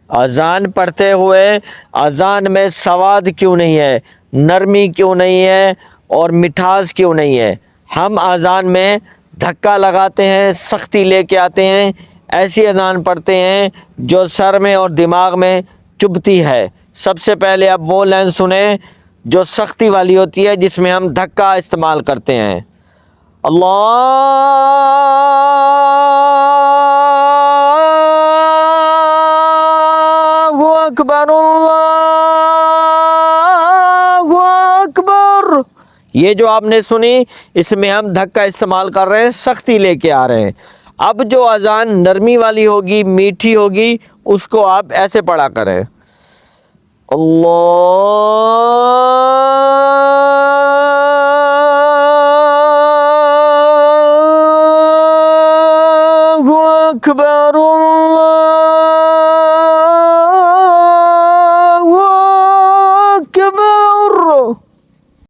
اذان پڑھتے ہوئے اذان میں سواد کیوں نہیں ہے، نرمی کیوں نہیں ہے اور مٹھاس کیوں نہیں ہے؟ ہم اذان میں دھکا لگاتے ہیں، سختی لے کے آتے ہیں، ایسی اذان پڑھتے ہیں جو سر میں اور دماغ میں چبھتی ہے۔ سب سے پہلے اب وہ لائن سنیں جو سختی والی ہوتی ہے، جس میں ہم دھکا استعمال کرتے ہیں۔ اللہ اکبر، اللہ اکبر۔ یہ جو آپ نے سنی، اس میں ہم دھکا استعمال کر رہے ہیں، سختی لے کے آ رہے ہیں۔ اب جو اذان نرمی والی ہوگی، میٹھی ہوگی، اس کو آپ ایسے پڑھا کریں، اللہ اکبر، اللہ اکبر۔